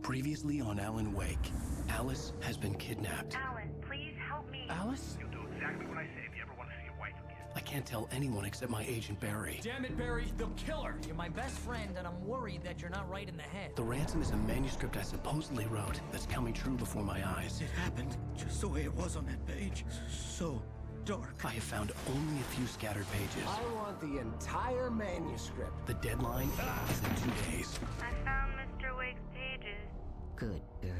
Previously on Alan Wake, Alice has been kidnapped. Alan, please help me. Alice? You'll do exactly what I say if you ever want to see your wife again. I can't tell anyone except my agent Barry. Damn it, Barry, they'll kill her. You're my best friend, and I'm worried that you're not right in the head. The ransom is a manuscript I supposedly wrote that's coming true before my eyes. It happened just the way it was on that page. So dark. I have found only a few scattered pages. I want the entire manuscript. The deadline is in 2 days. I found Mr. Wake's pages. Good girl.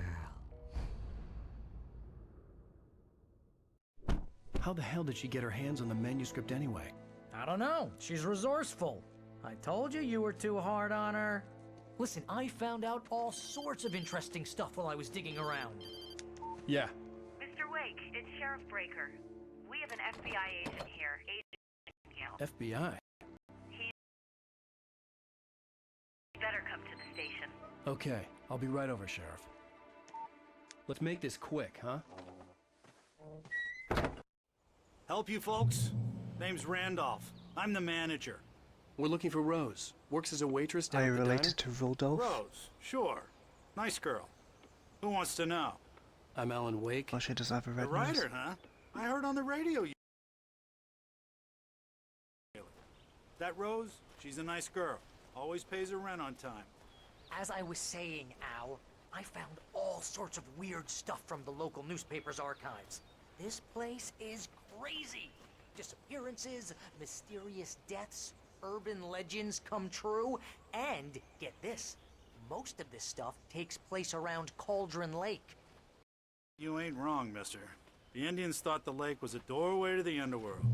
How the hell did she get her hands on the manuscript anyway? I don't know. She's resourceful. I told you were too hard on her. Listen, I found out all sorts of interesting stuff while I was digging around. Yeah. Mr. Wake, it's Sheriff Breaker. We have an FBI agent here, Agent Gale. FBI? He better come to the station. Okay, I'll be right over, Sheriff. Let's make this quick, huh? Help you folks? Name's Randolph. I'm the manager. We're looking for Rose. Works as a waitress down Are you at the related diner. to Rodolph? Rose, sure. Nice girl. Who wants to know? I'm Alan Wake. Well, she does have a The red nose. writer, huh? I heard on the radio you... That Rose, she's a nice girl. Always pays her rent on time. As I was saying, Al, I found all sorts of weird stuff from the local newspaper's archives. This place is crazy. Disappearances, mysterious deaths, urban legends come true, and, get this, most of this stuff takes place around Cauldron Lake. You ain't wrong, mister. The Indians thought the lake was a doorway to the underworld.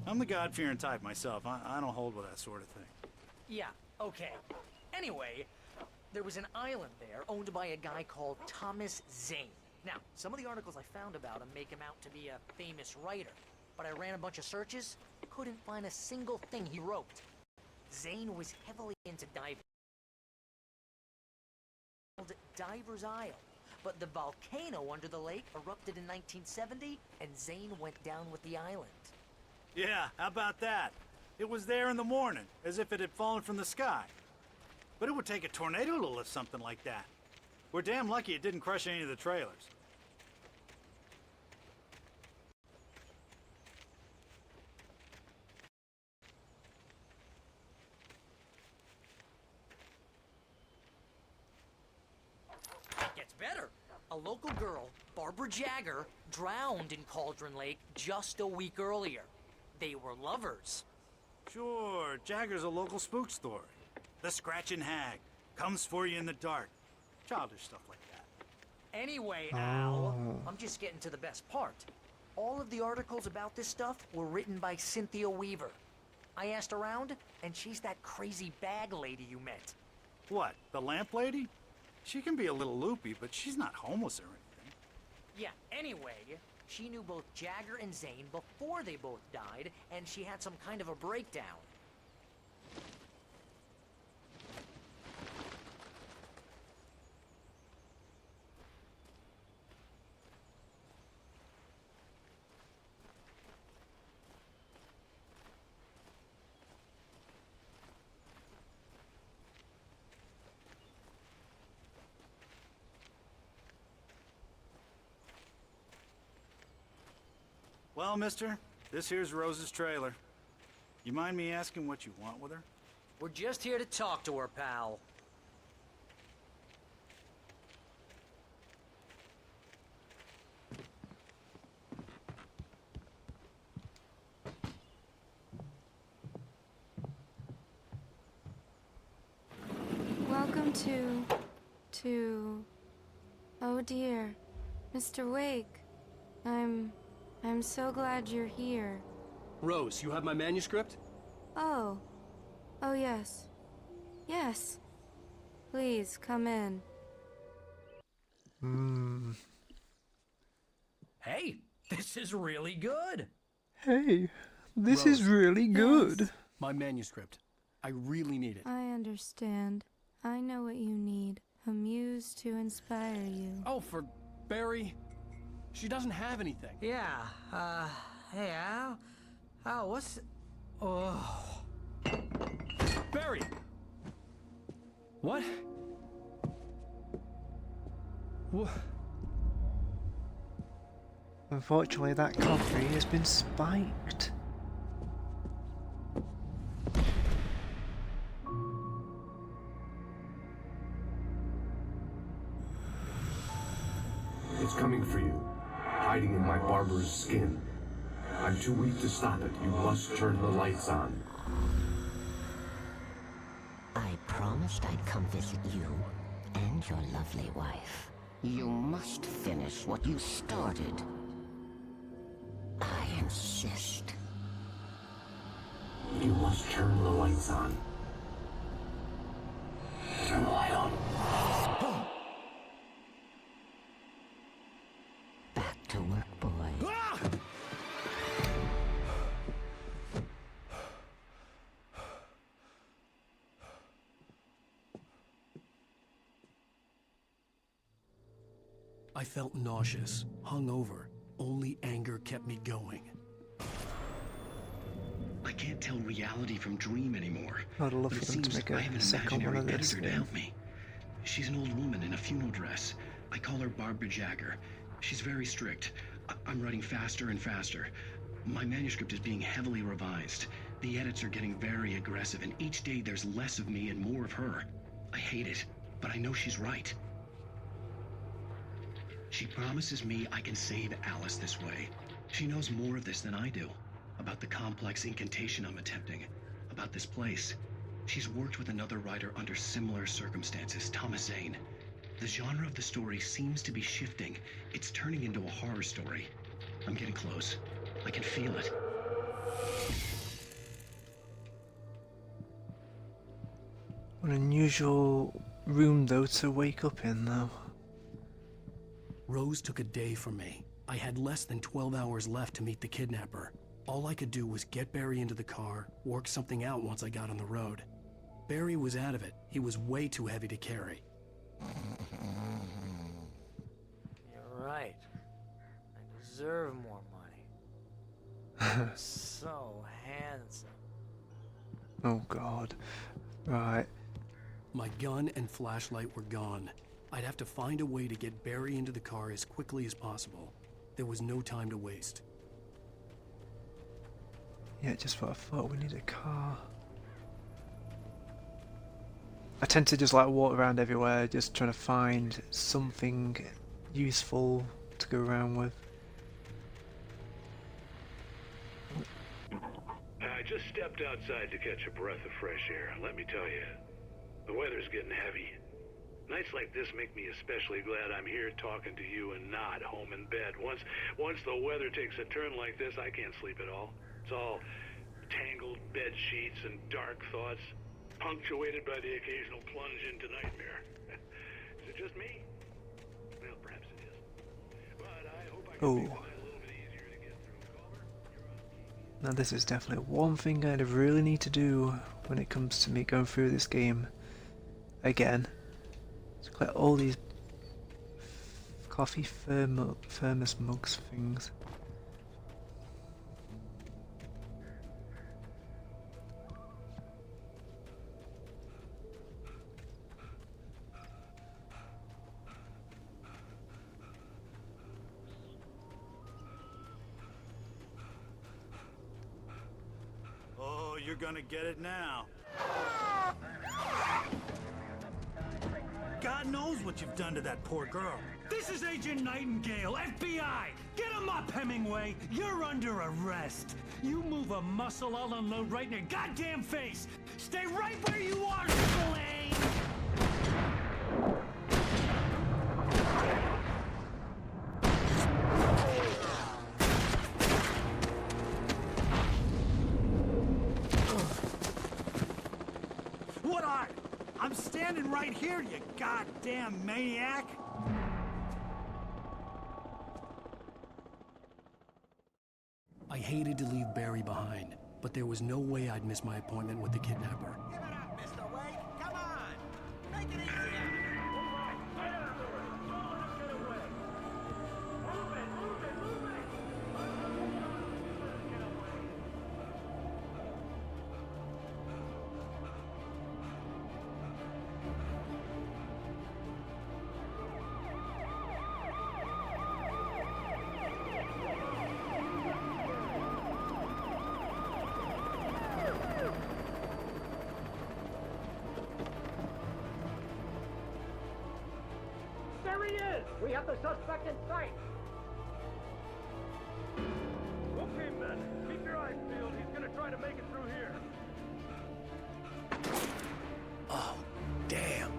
I'm the God-fearing type myself. I don't hold with that sort of thing. Yeah, okay. Anyway, there was an island there owned by a guy called Thomas Zane. Now, some of the articles I found about him make him out to be a famous writer, but I ran a bunch of searches, couldn't find a single thing he wrote. Zane was heavily into diving. Called Diver's Isle, but the volcano under the lake erupted in 1970, and Zane went down with the island. Yeah, how about that? It was there in the morning, as if it had fallen from the sky. But it would take a tornado to lift something like that. We're damn lucky it didn't crush any of the trailers. It gets better. A local girl, Barbara Jagger, drowned in Cauldron Lake just a week earlier. They were lovers. Sure, Jagger's a local spook story. The Scratching Hag comes for you in the dark. Childish stuff like that. Anyway, Al, I'm just getting to the best part. All of the articles about this stuff were written by Cynthia Weaver. I asked around, and she's that crazy bag lady you met. What, the lamp lady? She can be a little loopy, but she's not homeless or anything. Yeah, anyway, she knew both Jagger and Zane before they both died, and she had some kind of a breakdown. Well, mister, this here's Rose's trailer. You mind me asking what you want with her? We're just here to talk to her, pal. Welcome to... Oh dear, Mr. Wake. I'm so glad you're here. Rose, you have my manuscript? Oh. Oh yes. Yes. Please, come in. Hey, this is really good. Hey, this is really good. Yes. My manuscript. I really need it. I understand. I know what you need. A muse to inspire you. Oh, for Barry. She doesn't have anything. Yeah, hey, Al? Al, what's... Oh... Barry! What? What? Unfortunately, that coffee has been spiked. It's coming for you, hiding in my barber's skin. I'm too weak to stop it. You must turn the lights on. I promised I'd come visit you and your lovely wife. You must finish what you started. I insist. You must turn the lights on. Turn the light on. Back to work, boy. I felt nauseous, hungover. Only anger kept me going. I can't tell reality from dream anymore. I'd love But for it them to seems make I have a an second one imaginary of this editor to game. help me. She's an old woman in a funeral dress. I call her Barbara Jagger. She's very strict. I'm writing faster and faster. My manuscript is being heavily revised. The edits are getting very aggressive, and each day there's less of me and more of her. I hate it, but I know she's right. She promises me I can save Alice this way. She knows more of this than I do. About the complex incantation I'm attempting. About this place. She's worked with another writer under similar circumstances, Thomas Zane. The genre of the story seems to be shifting. It's turning into a horror story. I'm getting close. I can feel it. What an unusual room, though, to wake up in, though. Rose took a day from me. I had less than 12 hours left to meet the kidnapper. All I could do was get Barry into the car, work something out once I got on the road. Barry was out of it. He was way too heavy to carry. You're right. I deserve more money. You're so handsome. Oh god. Right. My gun and flashlight were gone. I'd have to find a way to get Barry into the car as quickly as possible. There was no time to waste. Yeah, just what I thought. We need a car. I tend to just like walk around everywhere, just trying to find something useful to go around with. I just stepped outside to catch a breath of fresh air. Let me tell you, the weather's getting heavy. Nights like this make me especially glad I'm here talking to you and not home in bed. Once the weather takes a turn like this, I can't sleep at all. It's all tangled bed sheets and dark thoughts, punctuated by the occasional plunge into nightmare. Is it just me? Well, perhaps it is. But I hope I can make the night a little bit easier to get through. Caller, you're on TV. Now this is definitely one thing I really need to do when it comes to me going through this game again. To collect all these coffee thermos mugs things. Oh, you're gonna get it now. God knows what you've done to that poor girl. This is Agent Nightingale, FBI! Get him up, Hemingway! You're under arrest! You move a muscle, I'll unload right in your goddamn face! Stay right where you are, Slane! What are? I'm standing right here, you goddamn maniac! I hated to leave Barry behind, but there was no way I'd miss my appointment with the kidnapper. Give it up, Mr. Wake. Come on. Make it easy. There he is! We have the suspect in sight! Okay, men. Keep your eyes peeled. He's gonna try to make it through here. Oh, damn.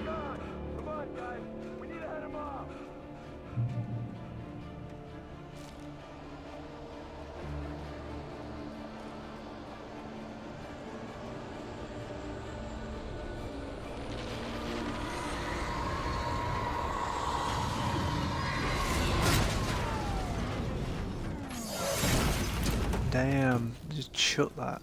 God! Come on, guys. We need to head him off. Damn, just shut that.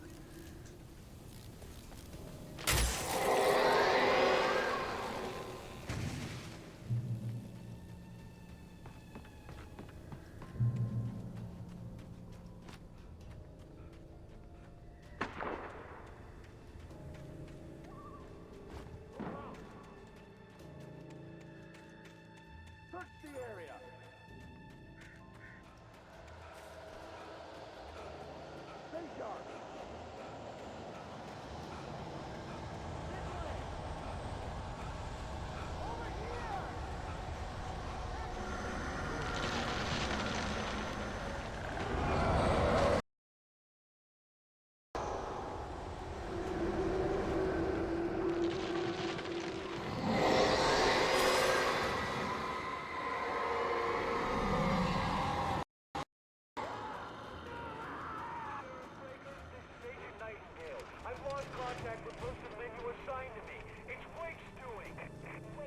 Search the area. Stay sharp.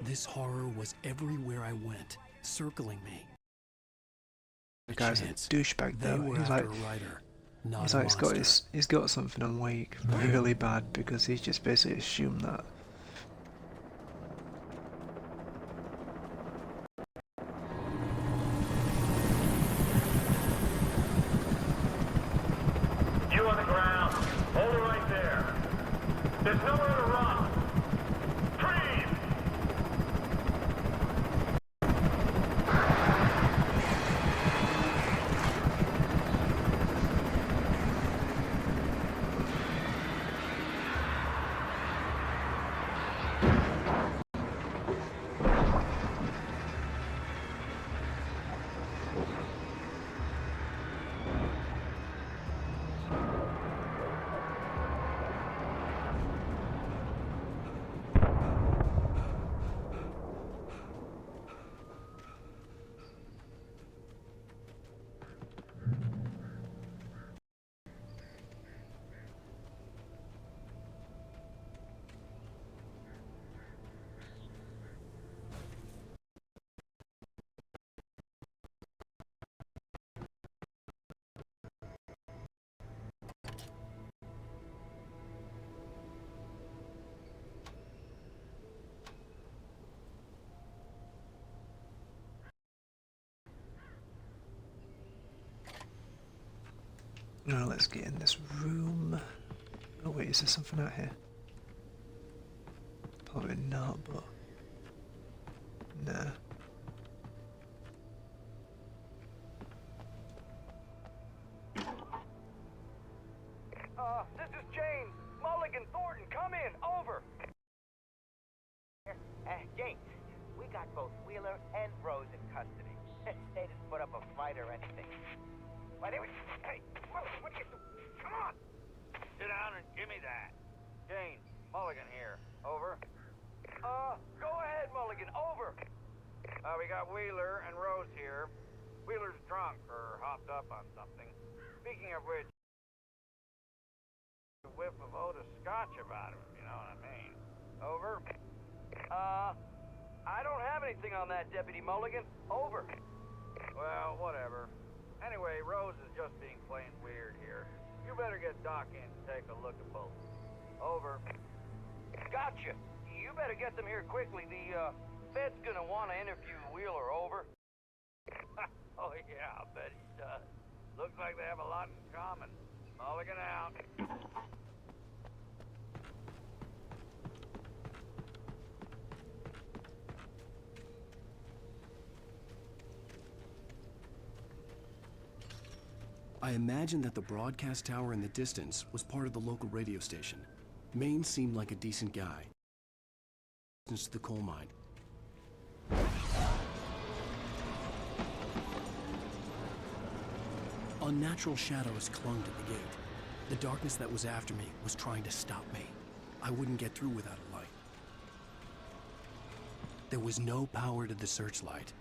This horror was everywhere I went, circling me. The guy's a douchebag They though. were He's after like, a writer, not he's a like monster. he's got something on Wake really bad because he's just basically assumed that. You on the ground. Hold it right there. There's nowhere to run. Freeze! Now let's get in this room. Oh wait, is there something out here? Probably not, but nah. This is James. Mulligan Thornton, come in. Over. James, we got both Wheeler and Rose in custody. They didn't put up a fight or anything. Why, they were... Hey, Mulligan, what are you doing? Come on! Sit down and give me that. James, Mulligan here. Over. Go ahead, Mulligan. Over. We got Wheeler and Rose here. Wheeler's drunk or hopped up on something. Speaking of which, a whiff of Otis Scotch about him, if you know what I mean. Over. I don't have anything on that, Deputy Mulligan. Over. Well, whatever. Anyway, Rose is just being plain weird here. You better get Doc in to take a look at both. Over. Gotcha. You better get them here quickly. The Fed's gonna want to interview Wheeler. Over. Oh yeah, I bet he does. Looks like they have a lot in common. Mulligan out. I imagined that the broadcast tower in the distance was part of the local radio station. Maine seemed like a decent guy. To the coal mine. Unnatural shadows clung to the gate. The darkness that was after me was trying to stop me. I wouldn't get through without a light. There was no power to the searchlight.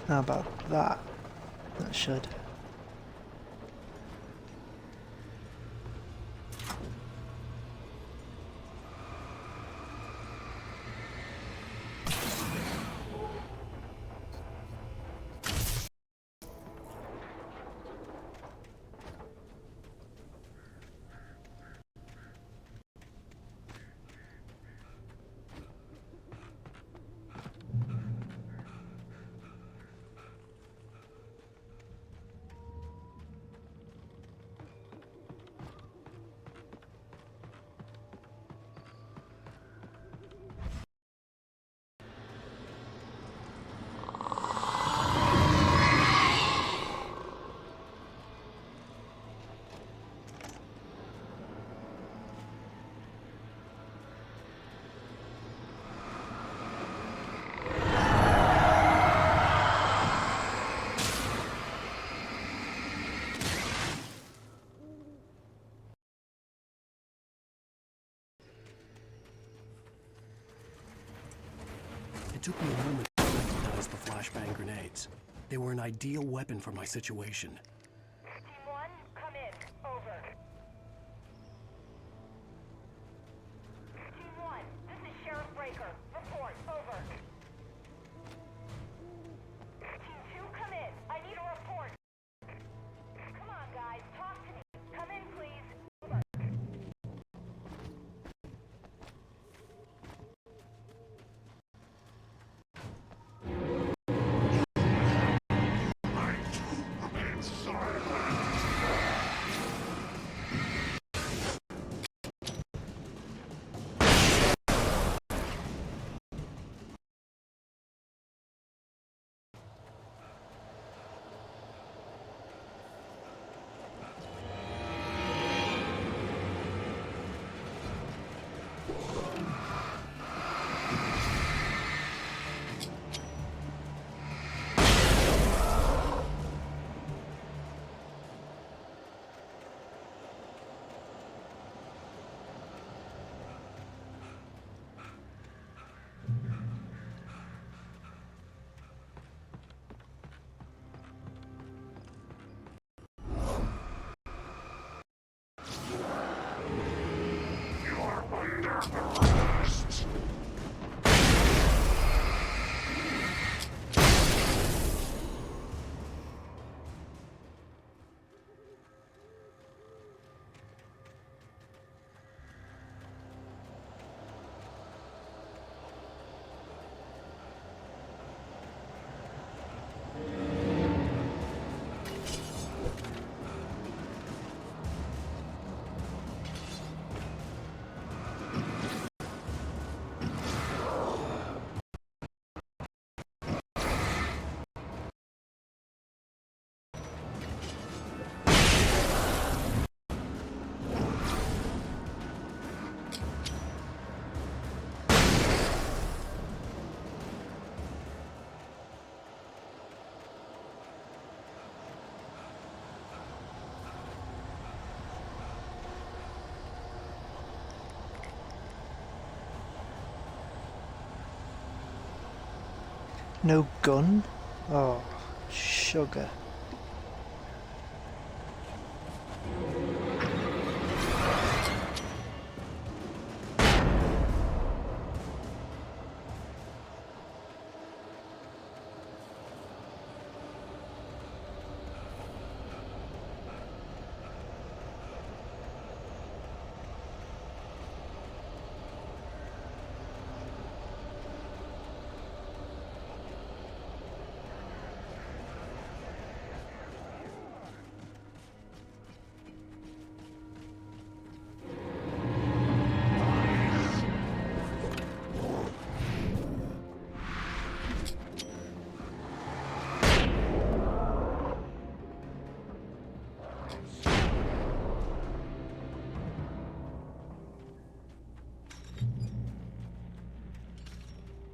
How about that? That should. It took me a moment to recognize the flashbang grenades. They were an ideal weapon for my situation. Team 1, come in. Over. Team 1, this is Sheriff Breaker. Report. Over. Team 2, come in. I need a report. Come on, guys. Talk to me. Come in, please. Over. No gun? Oh, sugar.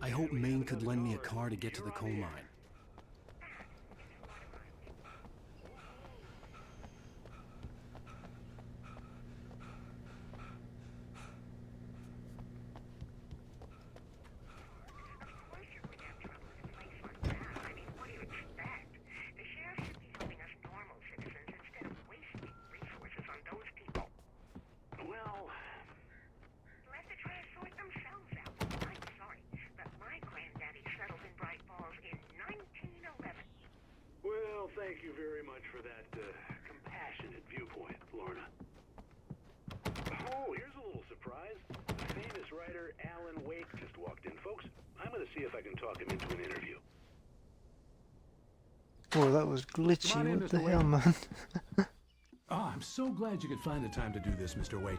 I hope Maine could lend me a car to get to the coal mine. Thank you very much for that compassionate viewpoint, Lorna. Oh, here's a little surprise. The famous writer Alan Wake just walked in, folks. I'm going to see if I can talk him into an interview. Oh, that was glitchy. Come on in, What the Mr. hell, Wake. man? Oh, I'm so glad you could find the time to do this, Mr. Wake.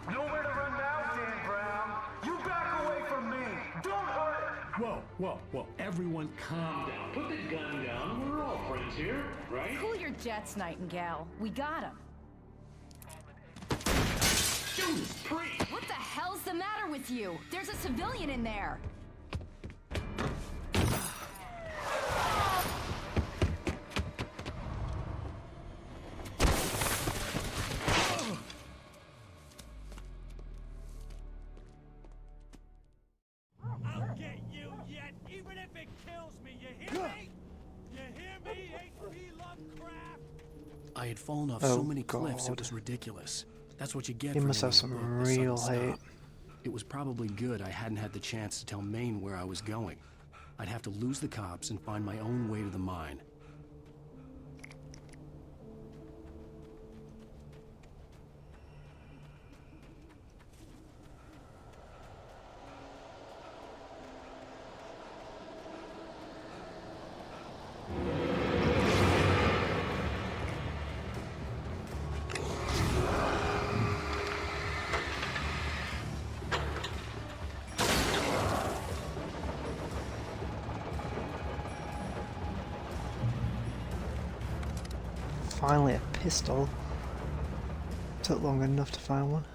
Nowhere to run now, Dan Brown. You back away from me. Don't hurt her. Whoa, whoa, whoa. Everyone calm down. Put the gun down. We're all friends here, right? Cool your jets, Nightingale. We got him. Judas Priest! What the hell's the matter with you? There's a civilian in there. I'll get you yet, even if it kills me. You hear me? You hear me, H.P. Lovecraft? I had fallen off Oh, so many cliffs it God. was ridiculous. That's what you get He for must have reading a some book, the sudden real stop. hate. It was probably good I hadn't had the chance to tell Maine where I was going. I'd have to lose the cops and find my own way to the mine. Finally a pistol. Took long enough to find one.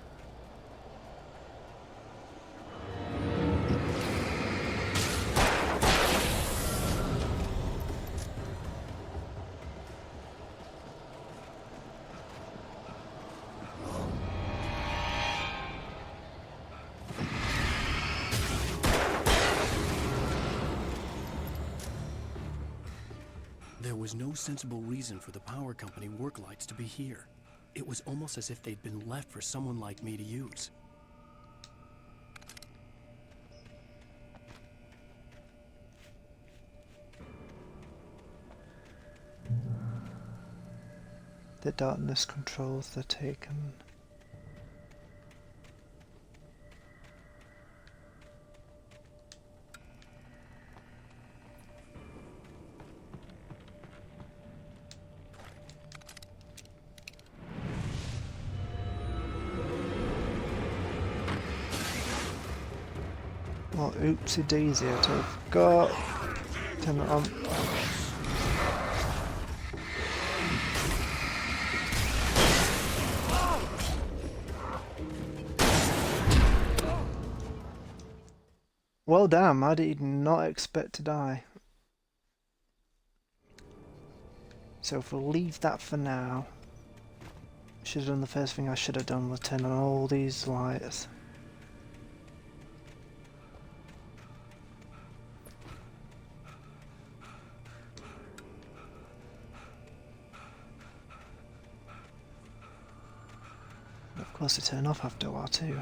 There was no sensible reason for the power company work lights to be here. It was almost as if they'd been left for someone like me to use. The darkness controls the taken. Oh, oopsie daisy, I totally forgot. Turn it on. Well, damn, I did not expect to die. So if we'll leave that for now. Should have done the first thing I should have done was turn on all these lights. Of course, they turn off after a while too.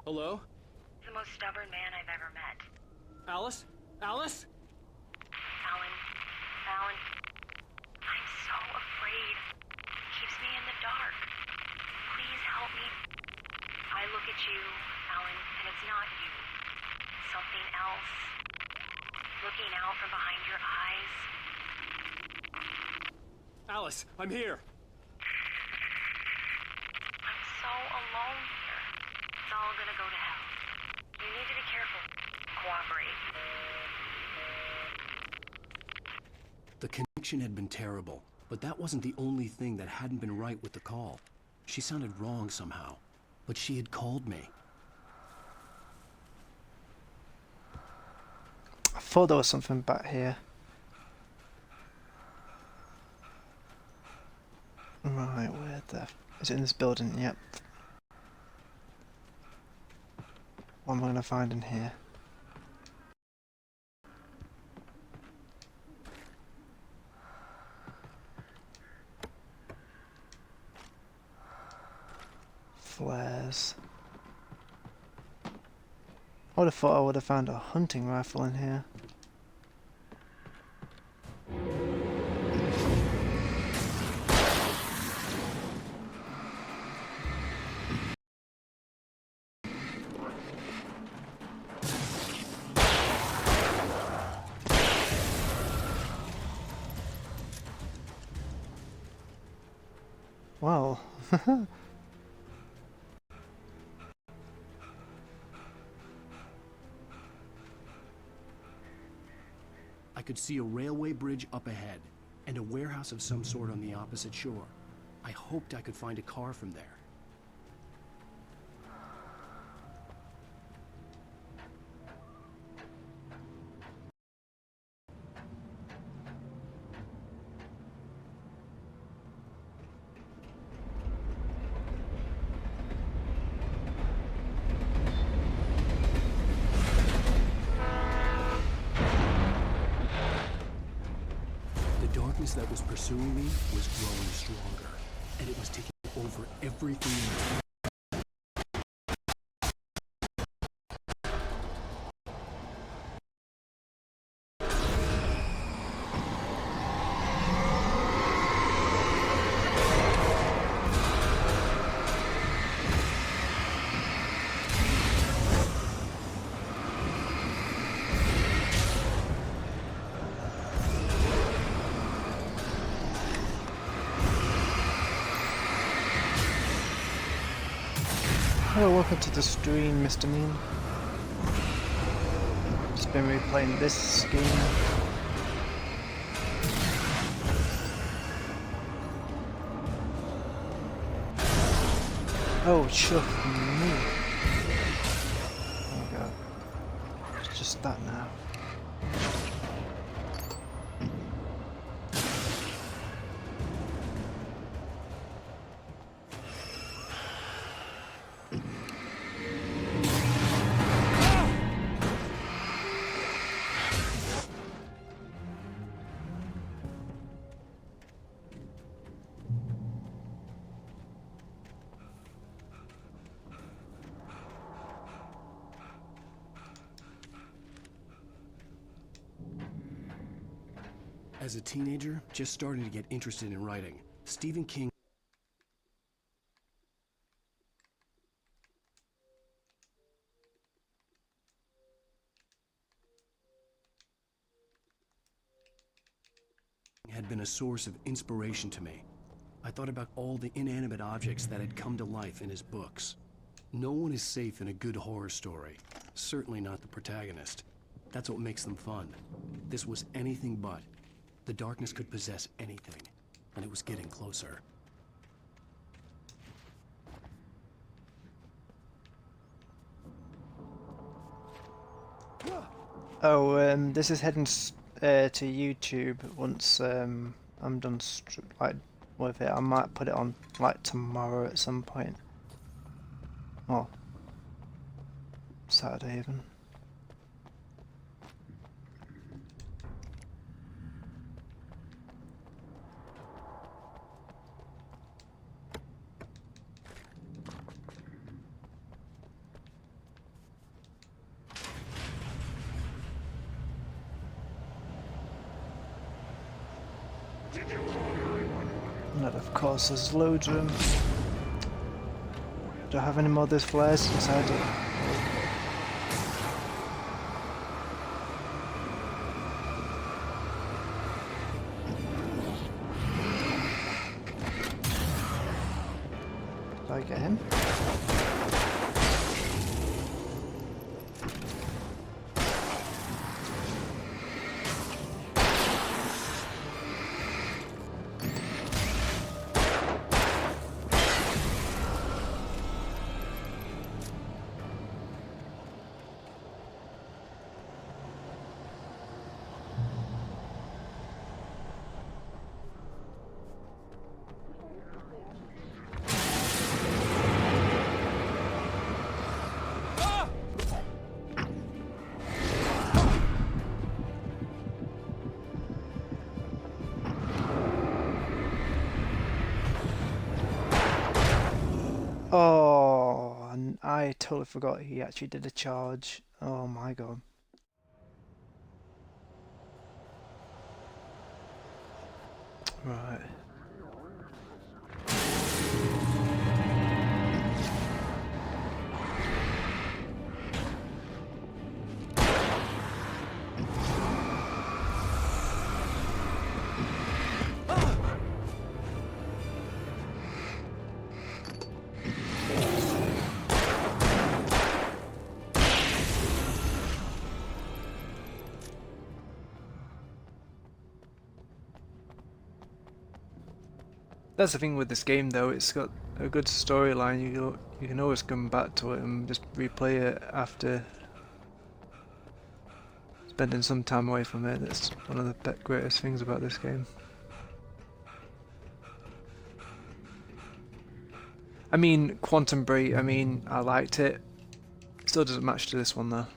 Hello? The most stubborn man I've ever met. Alice? Alice? Alan, I'm so afraid. It keeps me in the dark. Please help me. I look at you, Alan, and it's not you. Something else. Looking out from behind your eyes. Alice, I'm here. I'm so alone here. It's all gonna go to hell. You need to be careful. Cooperate. The connection had been terrible, but that wasn't the only thing that hadn't been right with the call. She sounded wrong somehow, but she had called me. I thought there was something back here. Right, where the... Is it in this building? Yep. What am I going to find in here? Flares. I would have thought I would have found a hunting rifle in here. Wow. I could see a railway bridge up ahead, and a warehouse of some sort on the opposite shore. I hoped I could find a car from there. The darkness that was pursuing me was growing stronger, and it was taking over everything. Hello, welcome to the stream, Mr. Mean. Just been replaying this game. Oh, chuff me. Oh my god. It's just that now. As a teenager, just starting to get interested in writing, Stephen King had been a source of inspiration to me. I thought about all the inanimate objects that had come to life in his books. No one is safe in a good horror story, certainly not the protagonist. That's what makes them fun. This was anything but. The darkness could possess anything, and it was getting closer. Oh, this is heading to YouTube once I'm done with it. I might put it on like tomorrow at some point. Well, Saturday even. And then of course there's loads of them. Do I have any more of those flares inside it? Did I get him? Oh, and I totally forgot he actually did a charge. Oh my god. Right. That's the thing with this game though, it's got a good storyline, you can always come back to it and just replay it after spending some time away from it. That's one of the greatest things about this game. I mean, Quantum Break, I mean, I liked it. It still doesn't match to this one though.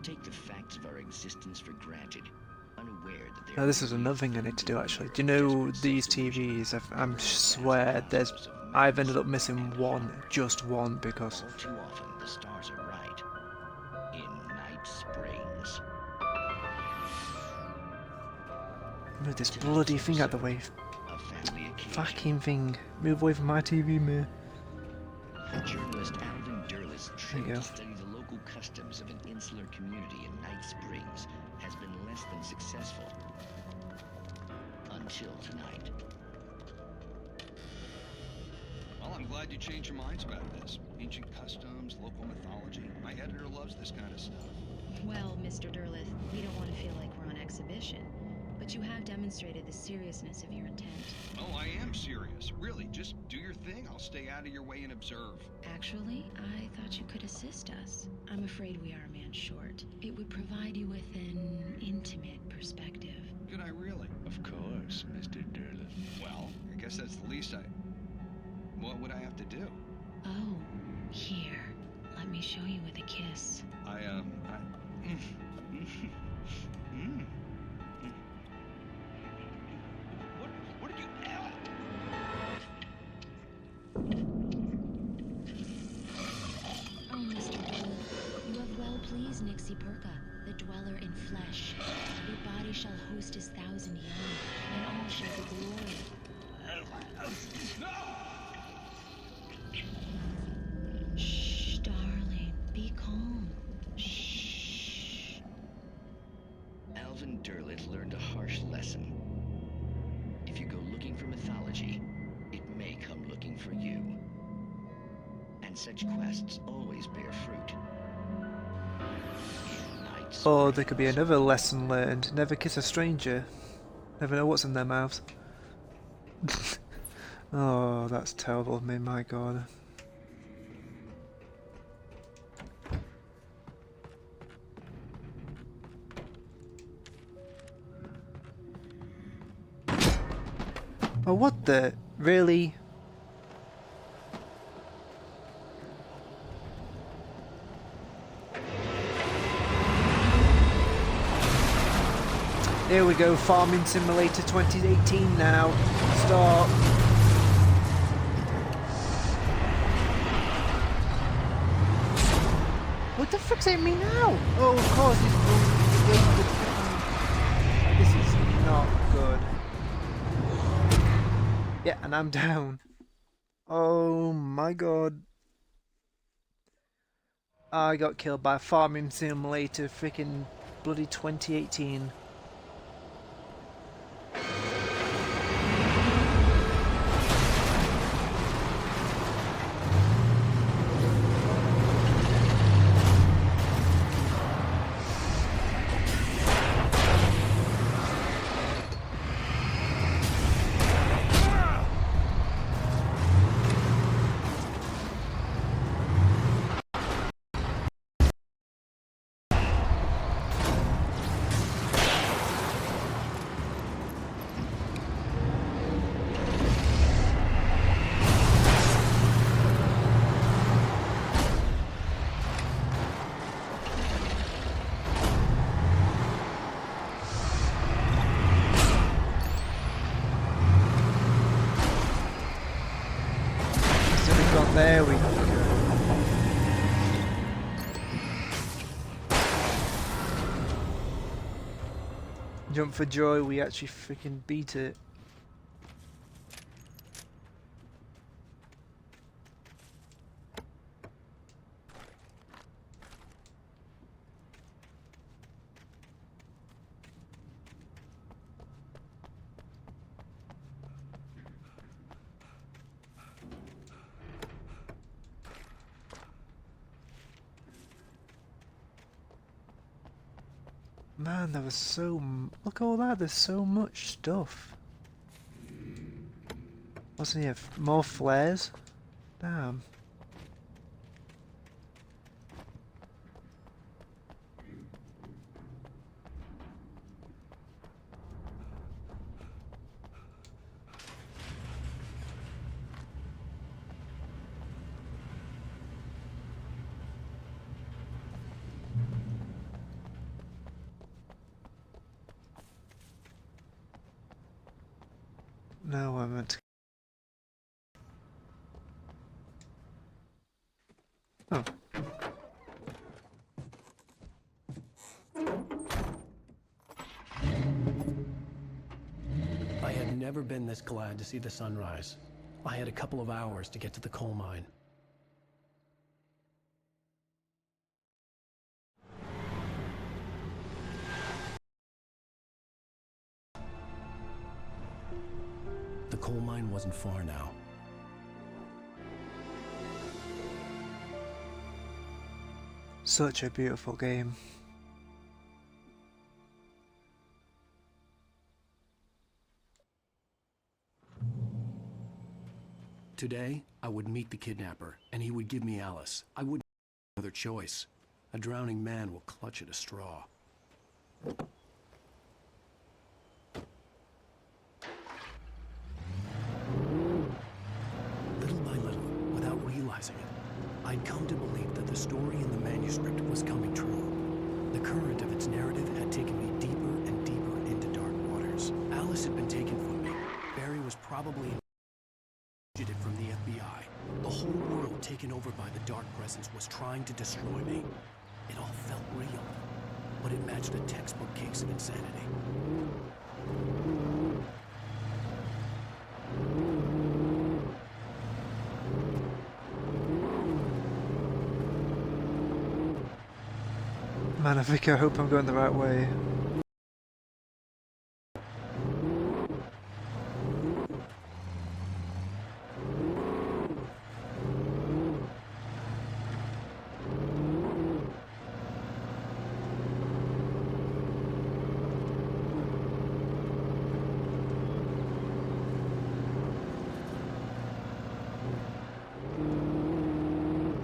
Take the facts of our existence for granted, unaware that Now this is another thing I need to do actually. Do you know these TVs? I swear I've ended up missing one, just one, because all too often the stars are right. In Night Springs. Move this bloody thing out of the way. Fucking thing. Move away from my TV, man. Journalist Alvin Derlis There you go. to study the local customs of an insular community in Night Springs has been less than successful. Until tonight. Well, I'm glad you changed your minds about this. Ancient customs, local mythology. My editor loves this kind of stuff. Well, Mr. Derlith, we don't want to feel like we're on exhibition, but you have demonstrated the seriousness of your intent. Oh, I am serious. Really, just do your thing. I'll stay out of your way and observe. Actually, I thought you could assist us. I'm afraid we are a man short. It would provide you with an intimate perspective. Could I really? Of course, Mr. Derlith. Well, I guess that's the least What would I have to do? Oh, here. Let me show you with a kiss. What did you... Oh, Mr. Derlith, you have well pleased Nixie Perka, the dweller in flesh. Your body shall host his 1,000 young, and all shall be glory. Shh, darling, be calm. Shh. Alvin Derlith learned a harsh lesson. If you go looking for mythology, it may come looking for you. And such quests always bear fruit. Oh, there could be another lesson learned. Never kiss a stranger. Never know what's in their mouths. Oh, that's terrible of me, my god. Oh, what the? Really? Here we go, Farming Simulator 2018 now. Start. fuck's hitting me now? Oh, of course he's doing the fucking... This is not good. Yeah, and I'm down. Oh my god. I got killed by Farming Simulator freaking bloody 2018. There we go. Jump for joy, we actually freaking beat it. Man, there was look at all that, there's so much stuff. Wasn't here? More flares? Damn. No, I meant to... Oh. I had never been this glad to see the sunrise. I had a couple of hours to get to the coal mine. The coal mine wasn't far now. Such a beautiful game. Today, I would meet the kidnapper, and he would give me Alice. I wouldn't have another choice. A drowning man will clutch at a straw. Little by little, without realizing it, I'd come to believe that the story in the manuscript was coming true. The current of its narrative had taken me deeper and deeper into dark waters. Alice had been taken from me. Barry was probably fugitive from the FBI. The whole world taken over by the dark presence was trying to destroy me. It all felt real, but it matched a textbook case of insanity. Man, I hope I'm going the right way.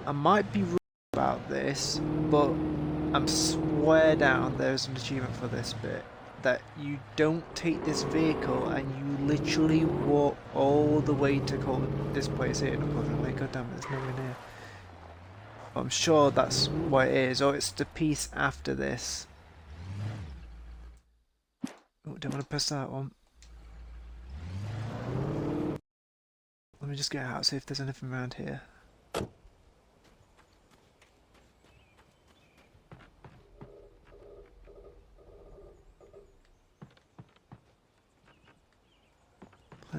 I might be wrong about this, but I'm swear down there's an achievement for this bit. That you don't take this vehicle and you literally walk all the way to this place here. Unfortunately, god damn it, there's nowhere near. But I'm sure that's what it is, or it's the piece after this. Oh, don't want to press that one. Let me just get out, see if there's anything around here.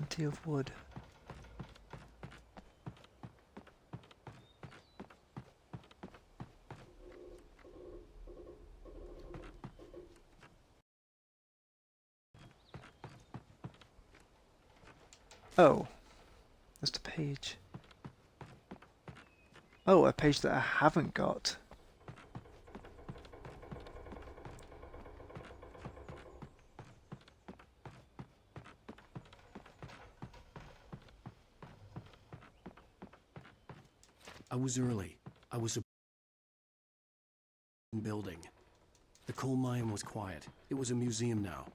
plenty of wood. Oh, there's the page. Oh, a page that I haven't got. I was early. I was a building. The coal mine was quiet. It was a museum now.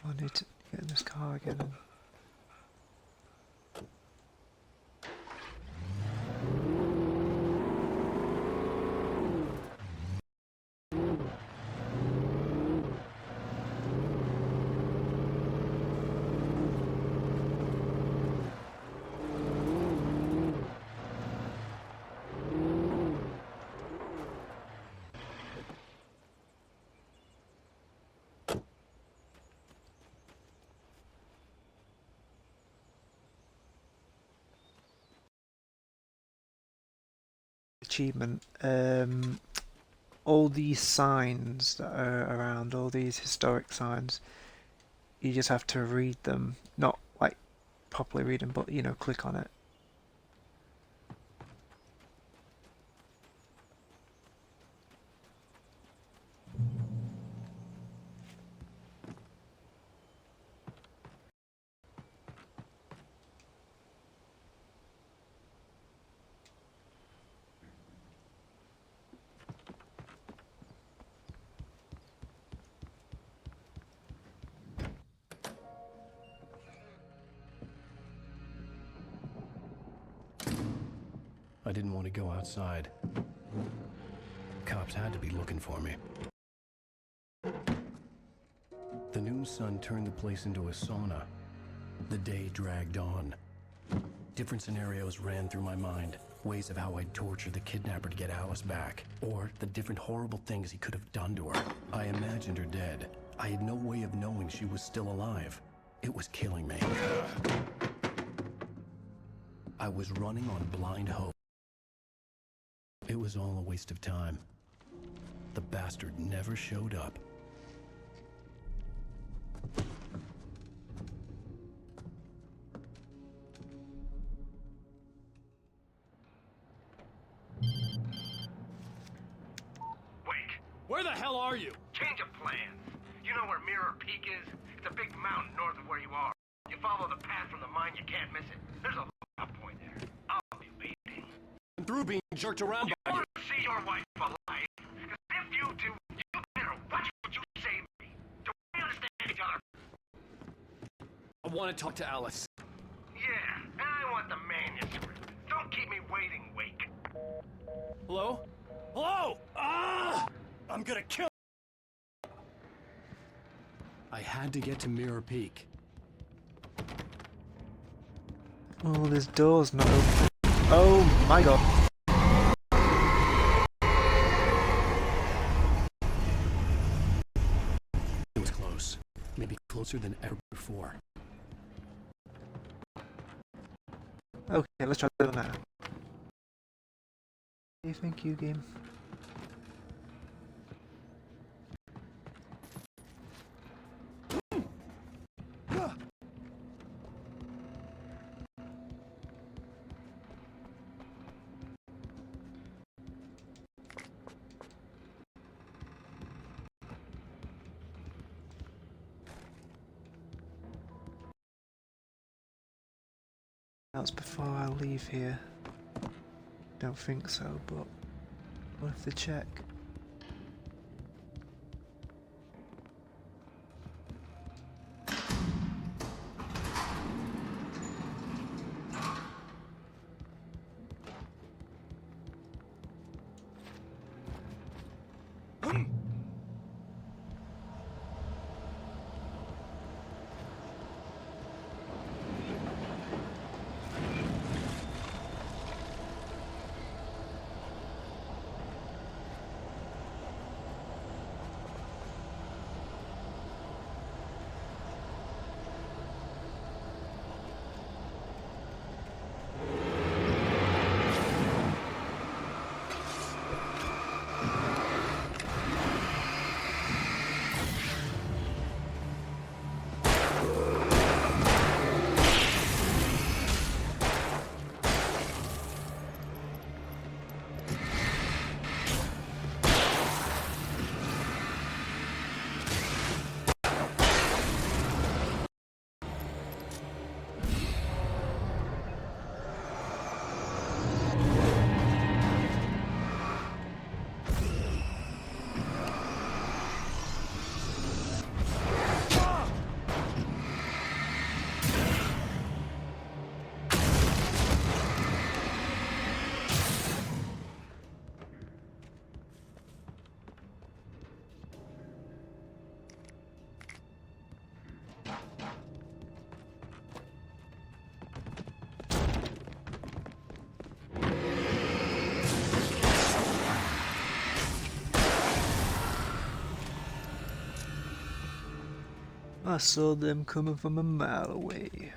I need to get in this car again. Achievement. All these signs that are around, all these historic signs, you just have to read them, not like properly read them, but you know, click on it. I didn't want to go outside. Cops had to be looking for me. The noon sun turned the place into a sauna. The day dragged on. Different scenarios ran through my mind. Ways of how I'd torture the kidnapper to get Alice back. Or the different horrible things he could have done to her. I imagined her dead. I had no way of knowing she was still alive. It was killing me. I was running on blind hope. It was all a waste of time. The bastard never showed up. Wake, Where the hell are you? change of plans. You know where Mirror Peak is? It's a big mountain north of where you are. You follow the path from the mine, you can't miss it. There's a lookout point there. I'll be waiting. I'm through being jerked around You by you. want to see your wife alive? Because if you do, you better watch what you say to me. Do we understand each other? I want to talk to Alice. Yeah, and I want the manuscript. Don't keep me waiting, Wake. Hello? Hello! Ah! I'm gonna kill. I had to get to Mirror Peak. Oh, there's doors not open. Oh my god. It was close. Maybe closer than ever before. Okay, let's try that now. Thank you, game. Else before I leave here. Don't think so, but we'll have to check. I saw them coming from a mile away.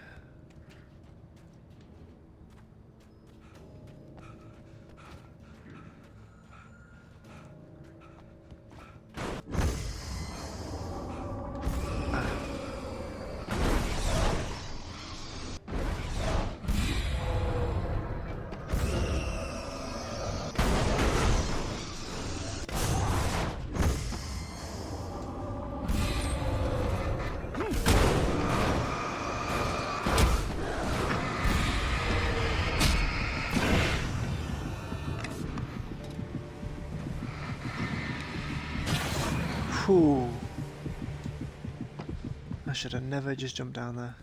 Whew. I should have never just jumped down there.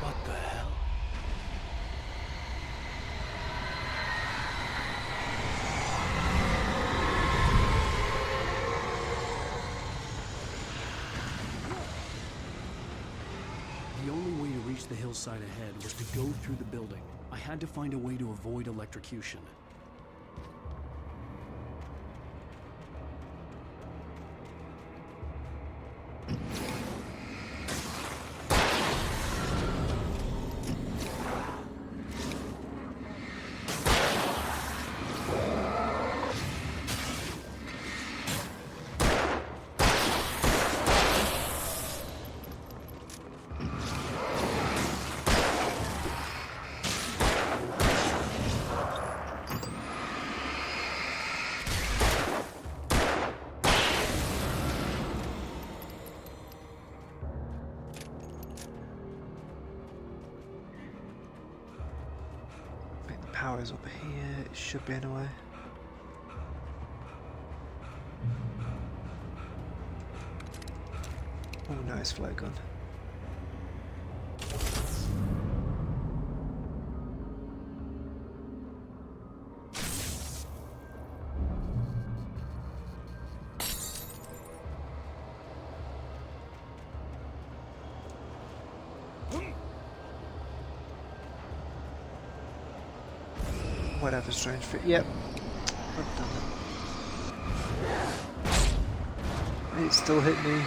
What the hell? The only way to reach the hillside ahead was to go through the building. I had to find a way to avoid electrocution. Power's up here, it should be anyway. Oh, nice flare gun. Whatever, strange fit. Yep. I've done it. It still hit me.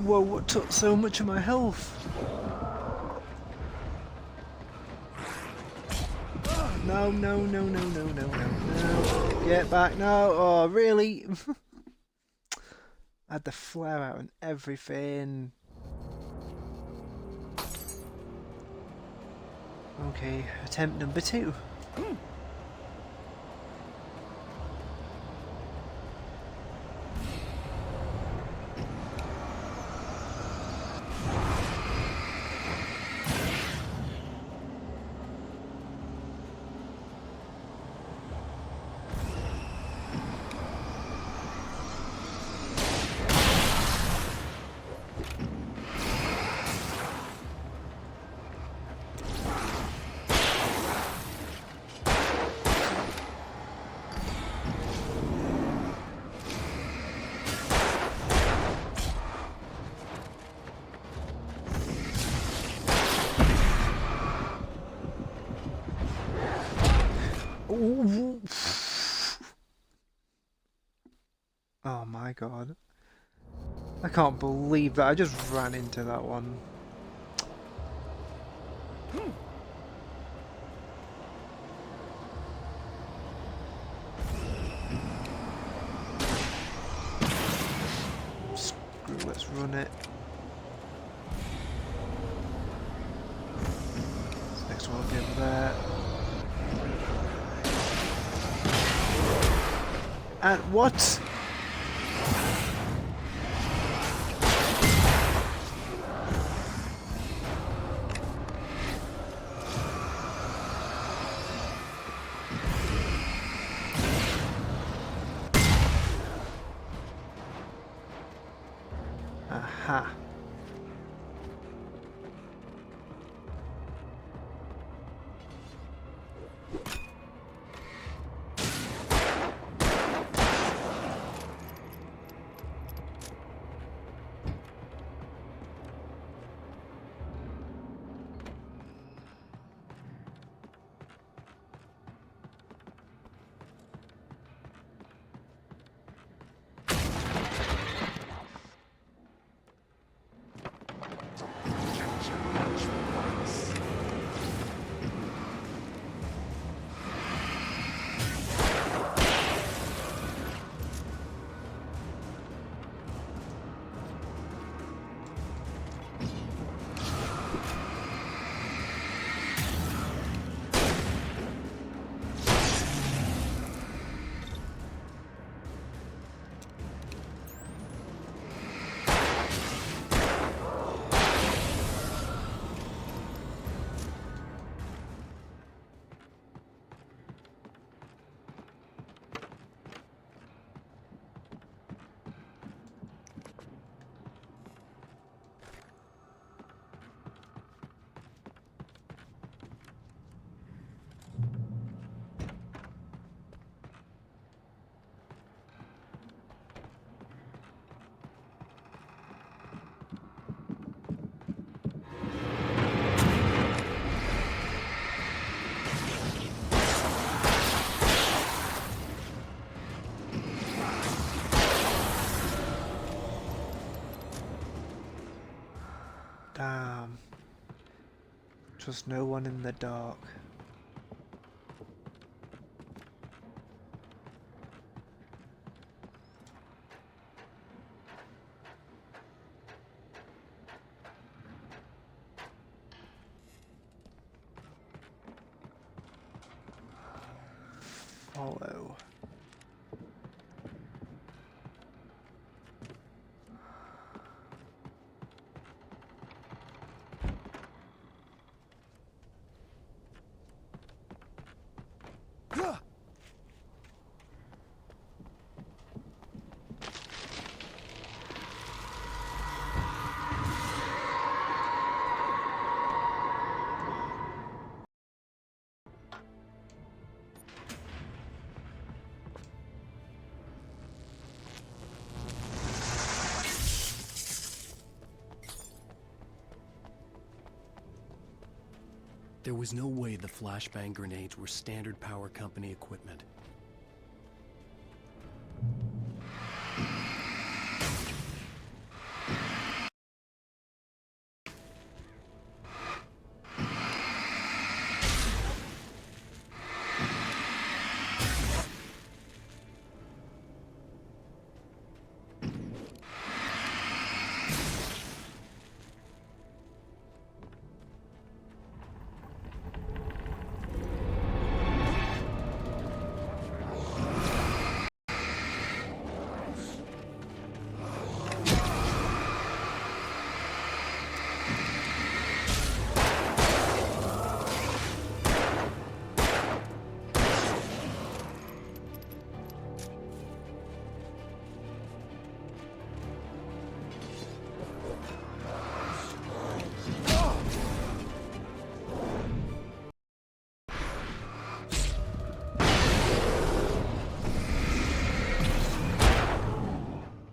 Whoa, what took so much of my health? No, no, no, no, no, no, no, no. Get back, no. Oh, really? I had the flare out and everything. Okay, attempt number 2. Oh my god. I can't believe that I just ran into that one. Screw, let's run it. This next one will be over there. And what? Damn. Trust no one in the dark. Follow. There was no way the flashbang grenades were standard power company equipment.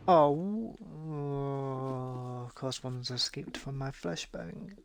Oh, of course one's escaped from my flashbang.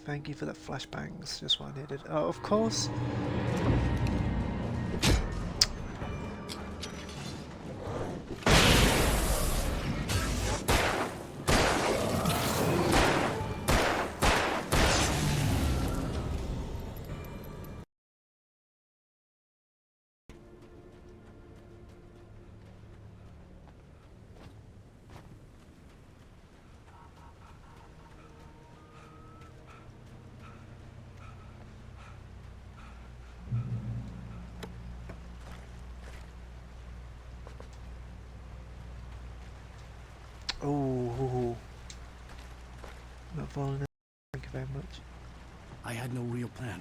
Thank you for the flashbangs, just what I needed. Oh, of course. Oh, not falling. Thank you very much. I had no real plan.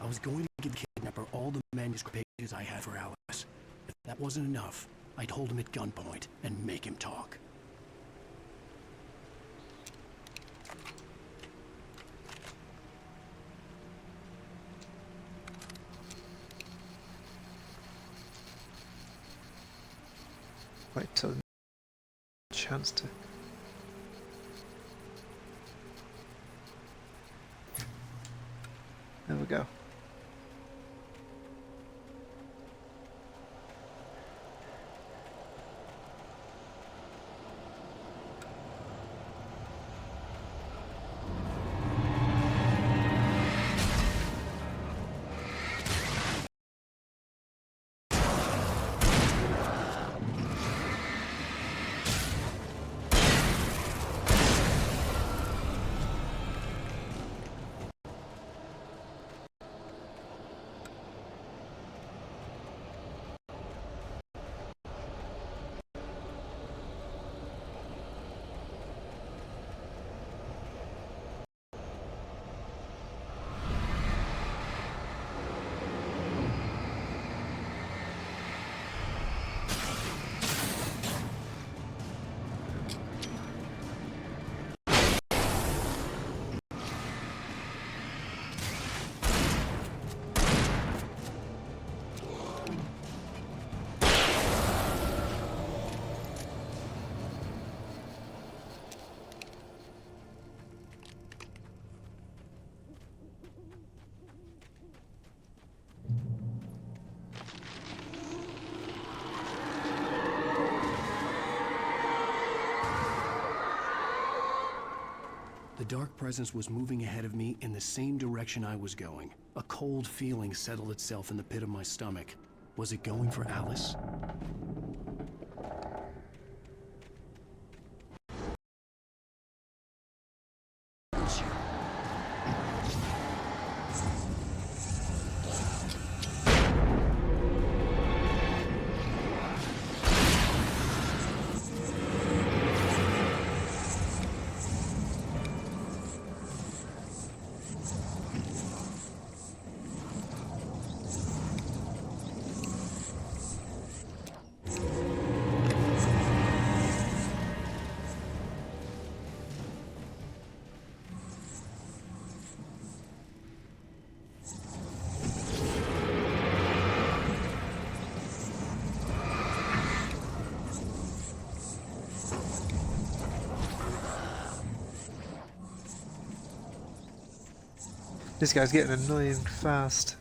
I was going to give the kidnapper all the manuscript pages I had for Alice. If that wasn't enough, I'd hold him at gunpoint and make him talk. Wait till chance to. There we go. The dark presence was moving ahead of me in the same direction I was going. A cold feeling settled itself in the pit of my stomach. Was it going for Alice? This guy's getting annoying fast.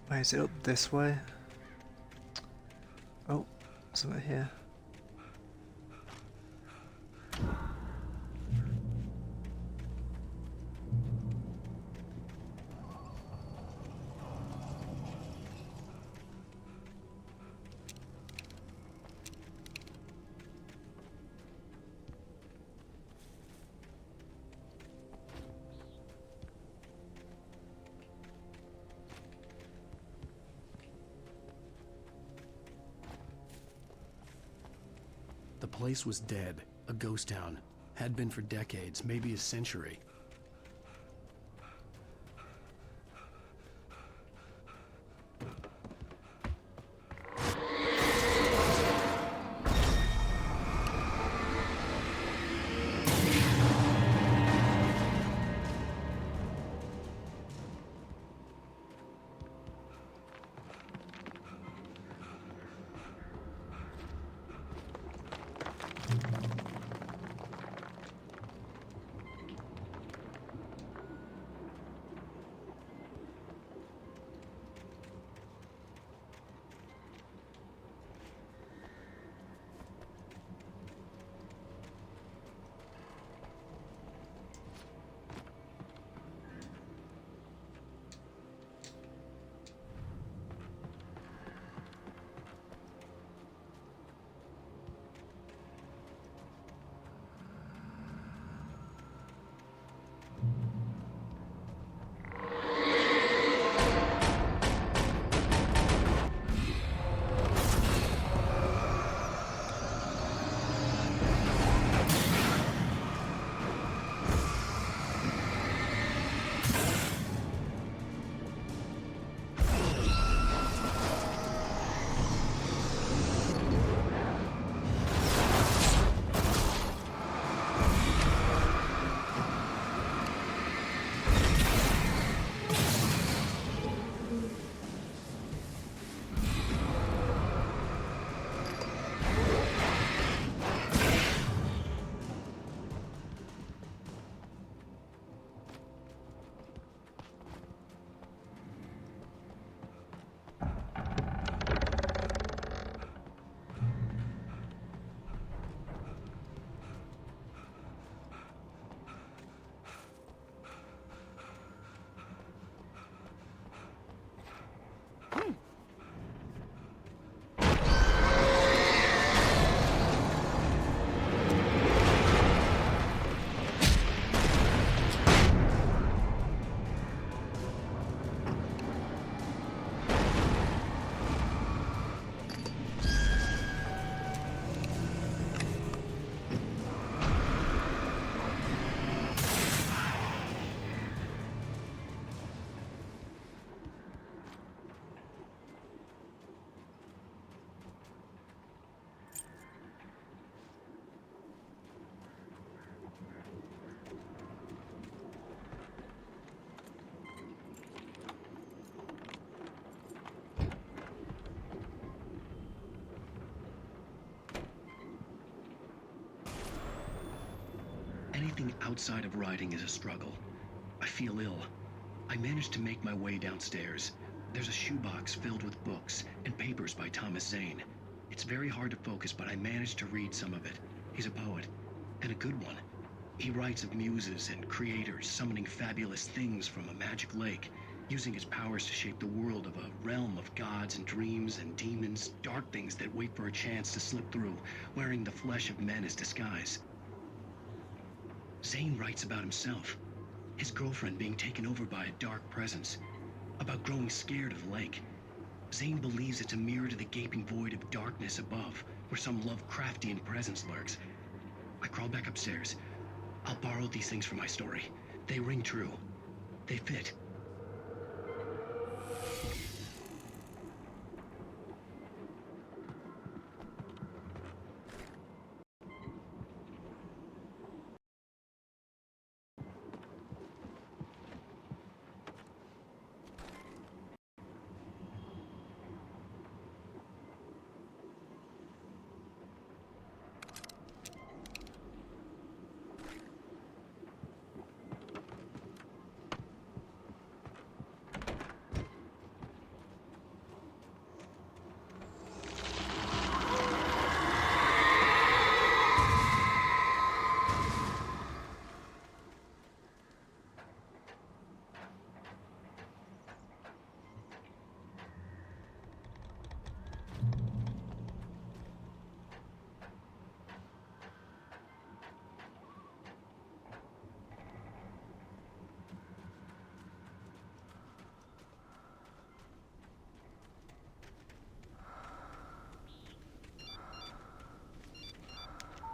Why is it up this way? Oh, something here. The place was dead, a ghost town. Had been for decades, maybe a century. outside of riding is a struggle. I feel ill. I managed to make my way downstairs. There's a shoebox filled with books and papers by Thomas Zane. It's very hard to focus, but I managed to read some of it. He's a poet, and a good one. He writes of muses and creators summoning fabulous things from a magic lake, using his powers to shape the world of a realm of gods and dreams and demons, dark things that wait for a chance to slip through, wearing the flesh of men as disguise. Zane writes about himself, his girlfriend being taken over by a dark presence, about growing scared of the lake. Zane believes it's a mirror to the gaping void of darkness above, where some Lovecraftian presence lurks. I crawl back upstairs. I'll borrow these things for my story. They ring true. They fit.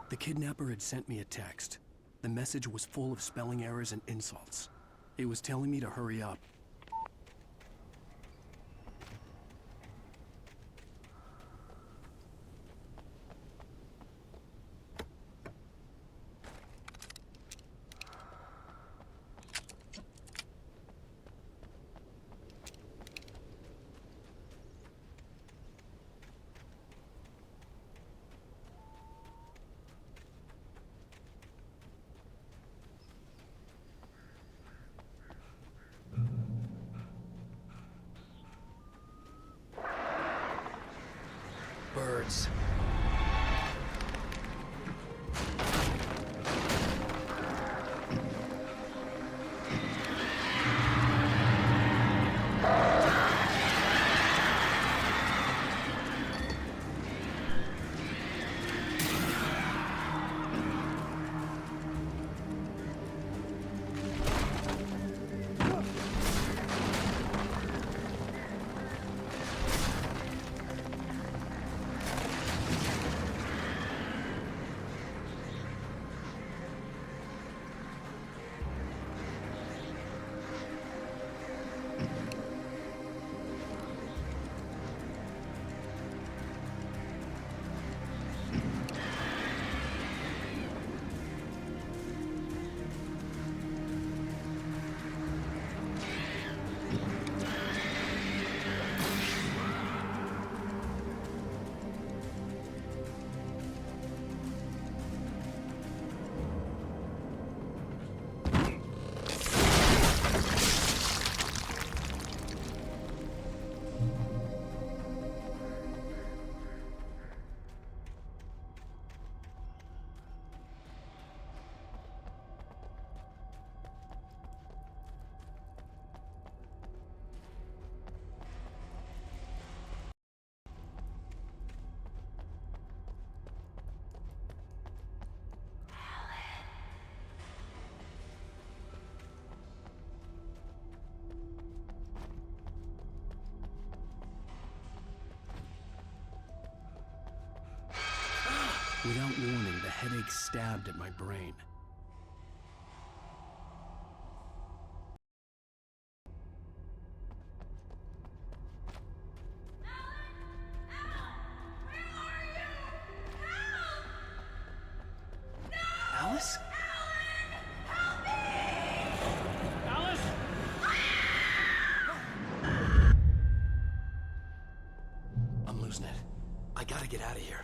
The kidnapper had sent me a text. The message was full of spelling errors and insults. It was telling me to hurry up. Birds. Without warning, the headache stabbed at my brain. Alice? Alice? I'm losing it. I gotta get out of here.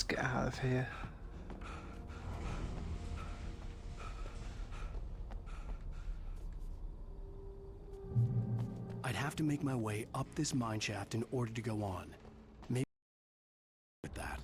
Let's get out of here. I'd have to make my way up this mine shaft in order to go on. Maybe with that.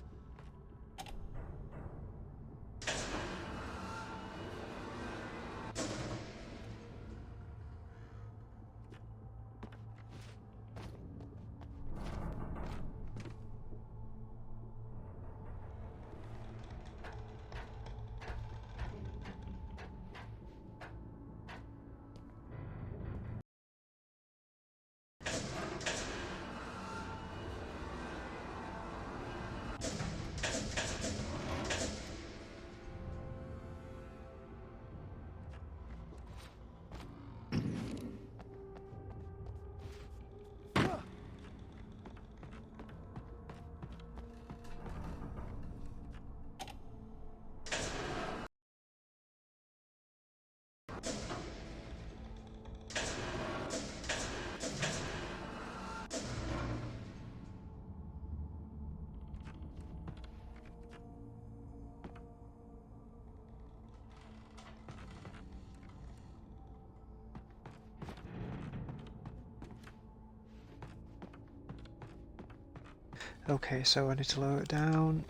Okay, so I need to lower it down.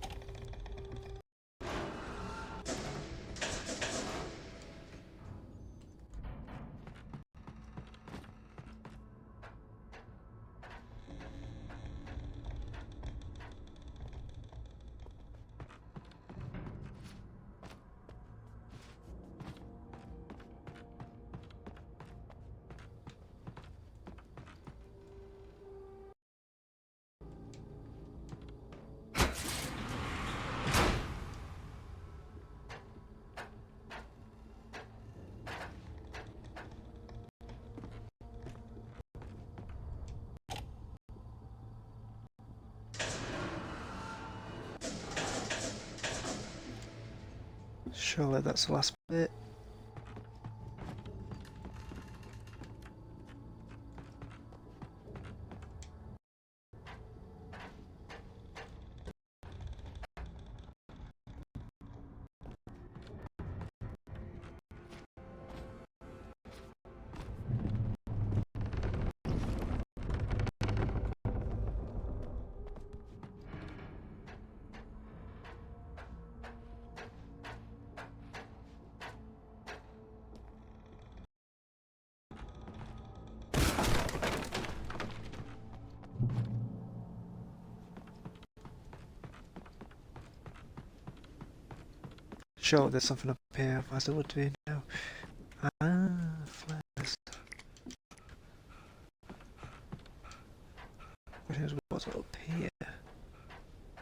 Surely that's the last bit. Surely there's something up here, otherwise there would be no.